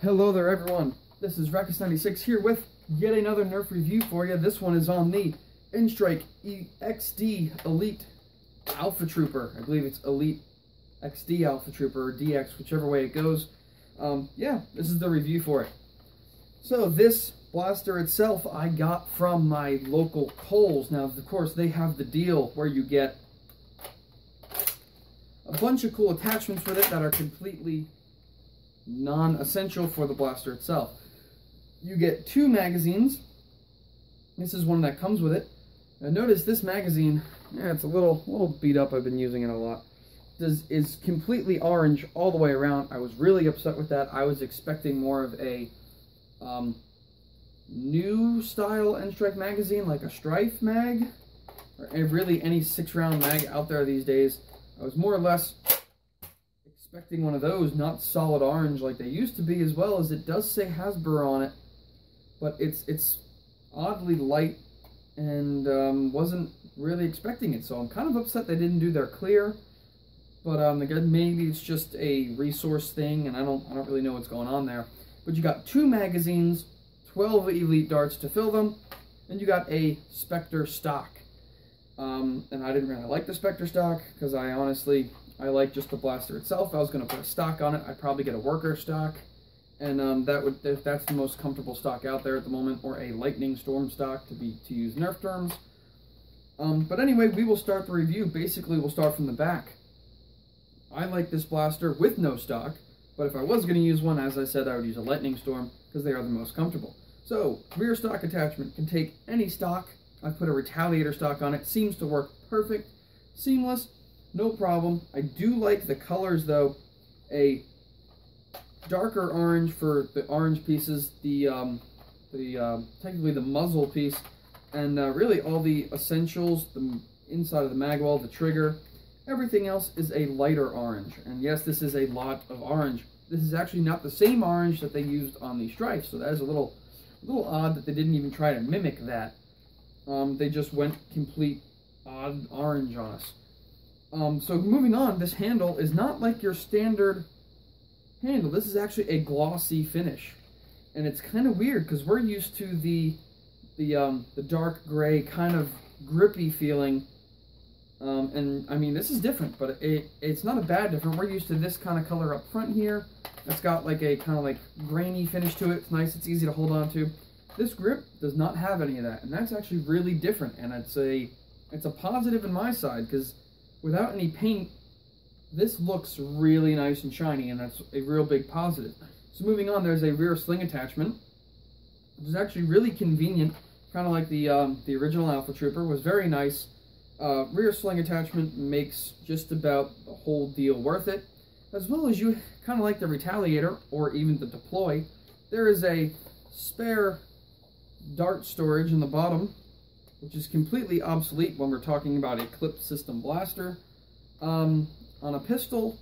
Hello there everyone, this is Rackus96 here with yet another Nerf review for you. This one is on the nstrike XD Elite Alpha Trooper. I believe it's Elite XD Alpha Trooper or DX, whichever way it goes. Yeah, this is the review for it. So this blaster itself I got from my local Kohl's. Now of course they have the deal where you get a bunch of cool attachments with it that are completely non-essential for the blaster itself. You get 2 magazines. This is one that comes with it. Now notice this magazine, it's a little beat up. I've been using it a lot. Is completely orange all the way around. I was really upset with that. I was expecting more of a new style nstrike magazine, like a Strife mag, or really any 6-round mag out there these days. I was more or less expecting one of those, not solid orange like they used to be, as well as it does say Hasbro on it, but it's oddly light, and wasn't really expecting it, so I'm kind of upset they didn't do their clear, but again, maybe it's just a resource thing, and I don't really know what's going on there. But you got 2 magazines, 12 elite darts to fill them, and you got a Spectre stock. And I didn't really like the Spectre stock because I like just the blaster itself. If I was going to put a stock on it, I'd probably get a worker stock, and that's the most comfortable stock out there at the moment, or a lightning storm stock to use Nerf terms. But anyway, we will start the review. Basically, we'll start from the back. I like this blaster with no stock, but if I was going to use one, as I said, I would use a lightning storm because they are the most comfortable. So, rear stock attachment can take any stock. I put a Retaliator stock on it. Seems to work perfect, seamless. No problem. I do like the colors though. A darker orange for the orange pieces, technically the muzzle piece, and really all the essentials, the inside of the magwell, the trigger, everything else is a lighter orange. And yes, this is a lot of orange. This is actually not the same orange that they used on the Strife, so that is a little odd that they didn't even try to mimic that. They just went complete odd orange on us. So moving on, this handle is not like your standard handle. This is actually a glossy finish, and it's kind of weird because we're used to the dark gray kind of grippy feeling, and I mean this is different, but it's not a bad different. We're used to this kind of color up front here. It's got like a kind of like grainy finish to it. It's nice. It's easy to hold on to. This grip does not have any of that, and that's actually really different, and it's a positive in my side because without any paint, this looks really nice and shiny, and that's a real big positive. So moving on, there's a rear sling attachment, which is actually really convenient, kind of like the original Alpha Trooper. Was very nice. Rear sling attachment makes just about the whole deal worth it. As well as you kind of like the Retaliator, or even the Deploy, there is a spare dart storage in the bottom, which is completely obsolete when we're talking about a clip system blaster. On a pistol,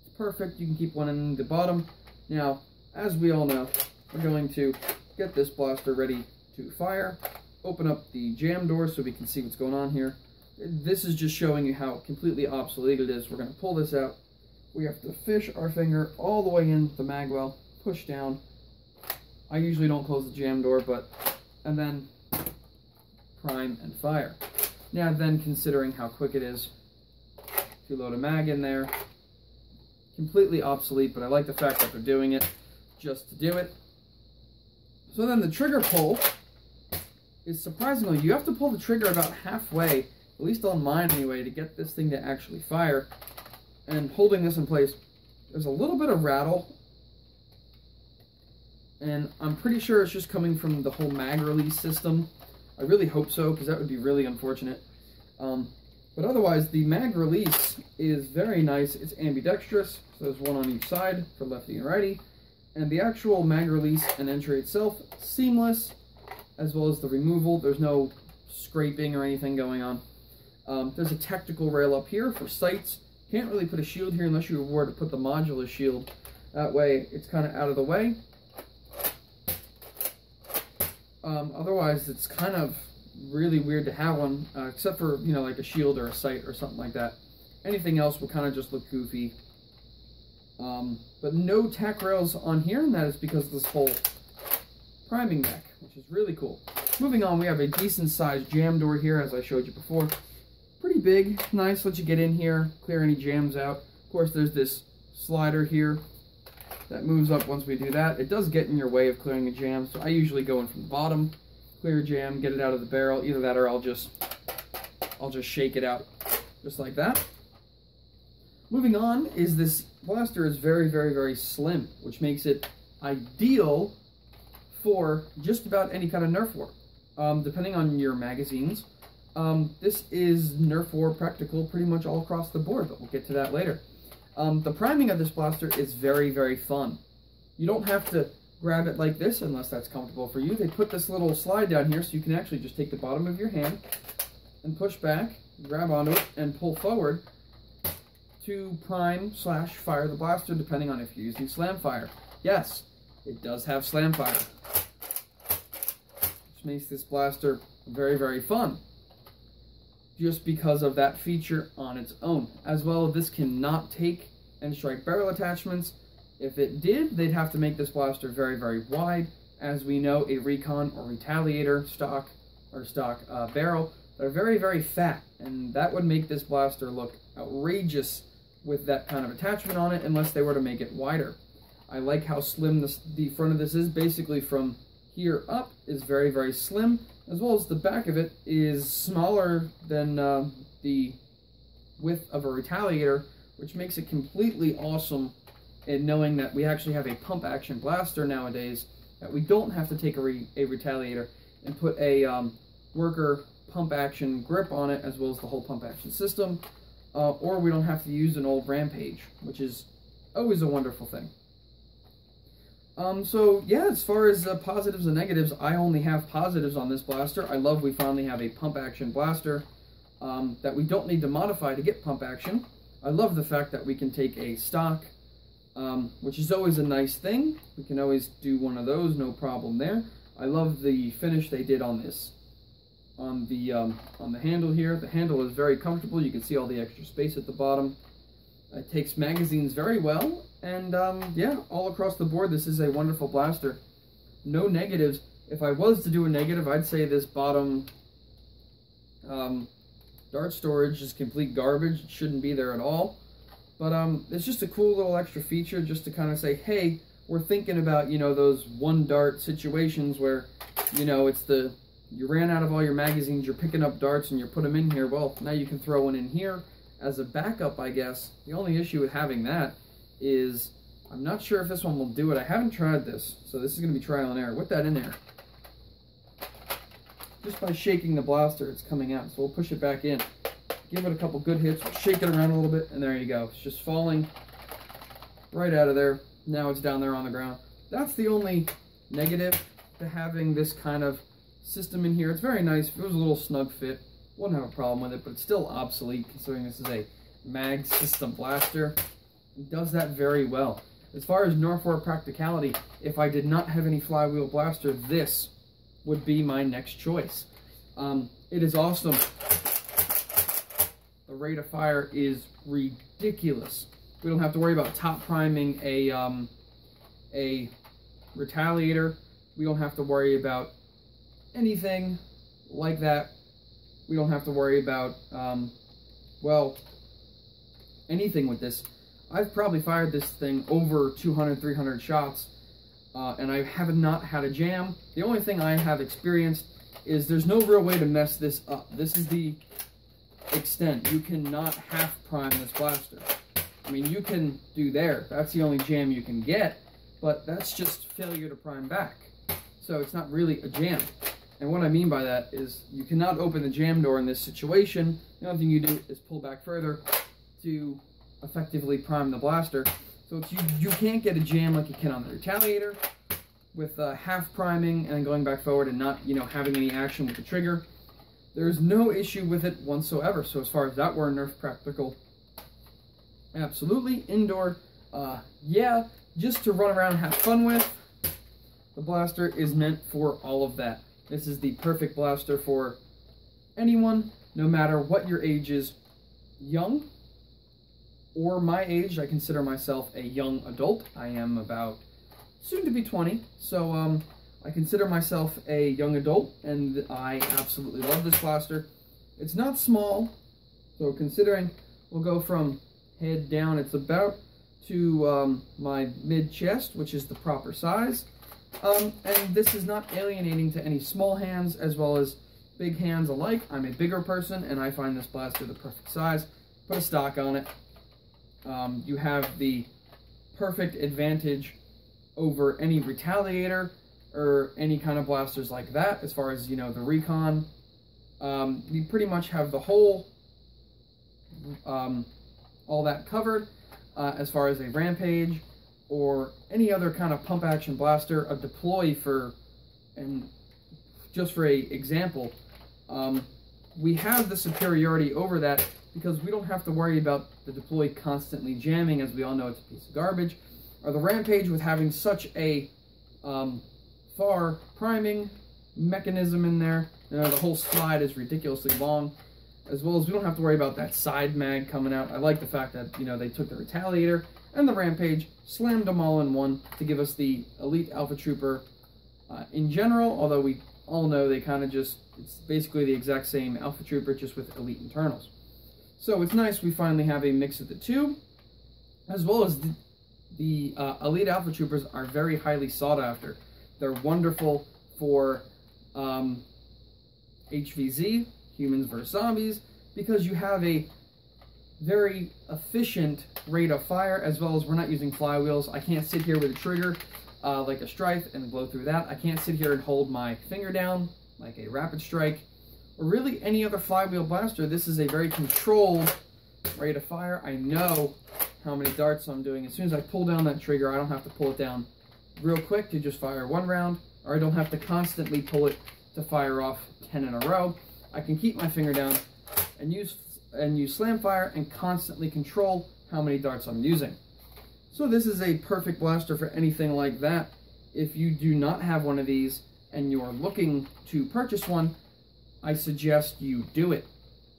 it's perfect. You can keep one in the bottom. Now, as we all know, we're going to get this blaster ready to fire. Open up the jam door so we can see what's going on here. This is just showing you how completely obsolete it is. We're going to pull this out. We have to fish our finger all the way in the magwell, push down. I usually don't close the jam door, and then prime and fire. Now then, considering how quick it is to load a mag in there, completely obsolete, but I like the fact that they're doing it just to do it. So then the trigger pull is surprisingly, you have to pull the trigger about halfway, at least on mine anyway, to get this thing to actually fire. And holding this in place, there's a little bit of rattle, and I'm pretty sure it's just coming from the whole mag release system. I really hope so, because that would be really unfortunate. But otherwise, the mag release is very nice. It's ambidextrous, so there's one on each side for lefty and righty. And the actual mag release and entry itself, seamless, as well as the removal. There's no scraping or anything going on. There's a tactical rail up here for sights. Can't really put a shield here unless you were to put the modular shield. That way, it's kind of out of the way. Otherwise, it's kind of really weird to have one, except for, like a shield or a sight or something like that. Anything else will kind of just look goofy. But no tack rails on here, and that is because of this whole priming deck, which is really cool. Moving on, we have a decent sized jam door here, as I showed you before. Pretty big, nice, let you get in here, clear any jams out. Of course, there's this slider here that moves up once we do that. It does get in your way of clearing a jam, so I usually go in from the bottom, clear a jam, get it out of the barrel. Either that or I'll just shake it out, just like that. Moving on is this blaster is very, very, very slim, which makes it ideal for just about any kind of Nerf war. Depending on your magazines, this is Nerf war practical pretty much all across the board, but we'll get to that later. The priming of this blaster is very, very fun. You don't have to grab it like this unless that's comfortable for you. They put this little slide down here so you can actually just take the bottom of your hand and push back, grab onto it, and pull forward to prime/fire the blaster, depending on if you're using slam fire. Yes, it does have slam fire, which makes this blaster very, very fun, just because of that feature on its own. As well, this cannot take nstrike barrel attachments. If it did, they'd have to make this blaster very, very wide. As we know, a recon or retaliator stock barrel, they're very, very fat, and that would make this blaster look outrageous with that kind of attachment on it, unless they were to make it wider. I like how slim the front of this is. Basically from here up is very, very slim, as well as the back of it is smaller than the width of a retaliator, which makes it completely awesome in knowing that we actually have a pump action blaster nowadays, that we don't have to take a retaliator and put a worker pump action grip on it, as well as the whole pump action system, or we don't have to use an old Rampage, which is always a wonderful thing. So yeah, as far as positives and negatives, I only have positives on this blaster. I love we finally have a pump action blaster that we don't need to modify to get pump action. I love the fact that we can take a stock, which is always a nice thing. We can always do one of those, no problem there. I love the finish they did on this, on the handle here. The handle is very comfortable. You can see all the extra space at the bottom. It takes magazines very well, and yeah, all across the board, this is a wonderful blaster. No negatives. If I was to do a negative, I'd say this bottom dart storage is complete garbage. It shouldn't be there at all. But it's just a cool little extra feature, just to kind of say, hey, we're thinking about, you know, those one dart situations where, you know, it's you ran out of all your magazines, you're picking up darts and you put them in here. Well, now you can throw one in here as a backup, I guess. The only issue with having that is I'm not sure if this one will do it. I haven't tried this, so this is going to be trial and error. With that in there, just by shaking the blaster, it's coming out. So we'll push it back in. Give it a couple good hits, shake it around a little bit, and there you go. It's just falling right out of there. Now it's down there on the ground. That's the only negative to having this kind of system in here. It's very nice. If it was a little snug fit, wouldn't have a problem with it, but it's still obsolete considering this is a mag system blaster. It does that very well. As far as Nerf war practicality, if I did not have any flywheel blaster, this would be my next choice. It is awesome. The rate of fire is ridiculous. We don't have to worry about top priming a retaliator. We don't have to worry about anything like that. We don't have to worry about, well, anything with this. I've probably fired this thing over 200, 300 shots, and I have not had a jam. The only thing I have experienced is there's no real way to mess this up. This is the extent. You cannot half prime this blaster. I mean, you can do there. That's the only jam you can get, but that's just failure to prime back. So it's not really a jam. And what I mean by that is you cannot open the jam door in this situation. The only thing you do is pull back further to effectively prime the blaster. So you can't get a jam like you can on the retaliator with half priming and then going back forward and not, you know, having any action with the trigger. There's no issue with it whatsoever. So as far as that were Nerf practical, absolutely. Indoor, yeah, just to run around and have fun with. The blaster is meant for all of that. This is the perfect blaster for anyone, no matter what your age is, young or my age. I consider myself a young adult. I am about soon to be 20, so I consider myself a young adult, and I absolutely love this blaster. It's not small, so considering we'll go from head down, it's about to my mid-chest, which is the proper size. And this is not alienating to any small hands as well as big hands alike. I'm a bigger person, and I find this blaster the perfect size. Put a stock on it. You have the perfect advantage over any retaliator or any kind of blasters like that, as far as, you know, the recon. You pretty much have the whole, all that covered, as far as a rampage or any other kind of pump action blaster, a deploy for, and just for a example, we have the superiority over that because we don't have to worry about the deploy constantly jamming, as we all know it's a piece of garbage, or the rampage with having such a far priming mechanism in there. You know, the whole slide is ridiculously long, as well as we don't have to worry about that side mag coming out. I like the fact that, you know, they took the retaliator and the rampage, slammed them all in one to give us the Elite Alpha Trooper in general, although we all know they kind of just, it's basically the exact same Alpha Trooper, just with Elite internals. So it's nice we finally have a mix of the two, as well as the Elite Alpha Troopers are very highly sought after. They're wonderful for HVZ, humans versus zombies, because you have a very efficient rate of fire, as well as we're not using flywheels. I can't sit here with a trigger like a Strife and blow through that. I can't sit here and hold my finger down like a Rapid Strike, or really any other flywheel blaster. This is a very controlled rate of fire. I know how many darts I'm doing. As soon as I pull down that trigger, I don't have to pull it down real quick to just fire one round, or I don't have to constantly pull it to fire off 10 in a row. I can keep my finger down and use slam fire and constantly control how many darts I'm using. So this is a perfect blaster for anything like that. If you do not have one of these and you're looking to purchase one, I suggest you do it.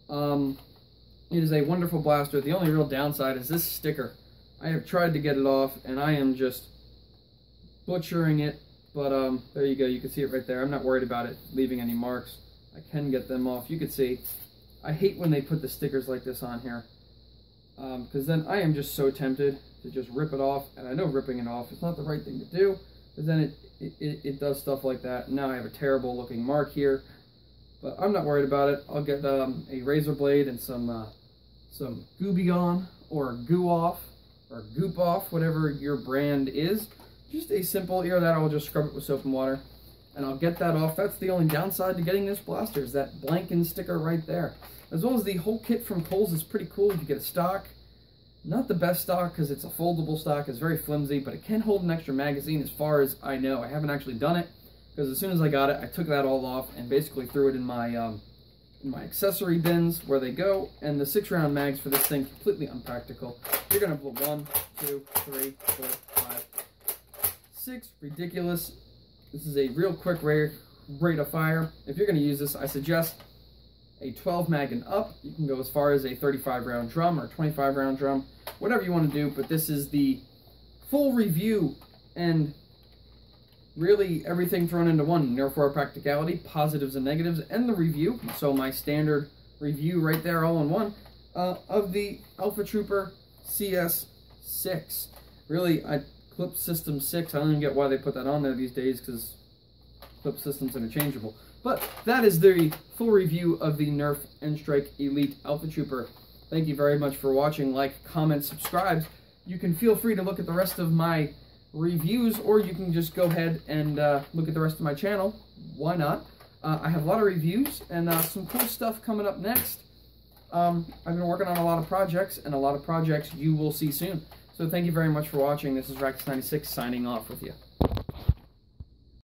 It is a wonderful blaster. The only real downside is this sticker. I have tried to get it off, and I am just butchering it. But there you go. You can see it right there. I'm not worried about it leaving any marks. I can get them off. You can see. I hate when they put the stickers like this on here, because then I am just so tempted to just rip it off. And I know ripping it off is not the right thing to do, but then it does stuff like that. And now I have a terrible looking mark here. But I'm not worried about it. I'll get a razor blade and some Gooby On, or Goo Off, or Goop Off, whatever your brand is. Just a simple, either that, I'll just scrub it with soap and water, and I'll get that off. That's the only downside to getting this blaster, is that blanking sticker right there. As well as the whole kit from Kohl's is pretty cool. You get a stock. Not the best stock, because it's a foldable stock. It's very flimsy, but it can hold an extra magazine as far as I know. I haven't actually done it, because as soon as I got it, I took that all off and basically threw it in my accessory bins where they go, and the 6-round mags for this thing completely unpractical. You're going to blow 1, 2, 3, 4, 5, 6. Ridiculous. This is a real quick rate of fire. If you're going to use this, I suggest a 12 mag and up. You can go as far as a 35-round drum or 25-round drum, whatever you want to do, but this is the full review and really everything thrown into one. Nerf war practicality, positives and negatives, and the review. So my standard review right there all in one of the Alpha Trooper CS6. Really, Clip System 6. I don't even get why they put that on there these days, because Clip System's interchangeable. But that is the full review of the Nerf nstrike Elite Alpha Trooper. Thank you very much for watching. Like, comment, subscribe. You can feel free to look at the rest of my reviews, or you can just go ahead and look at the rest of my channel. Why not? I have a lot of reviews and some cool stuff coming up next. I've been working on a lot of projects, and a lot of projects you will see soon. So thank you very much for watching. This is Rax96 signing off with you.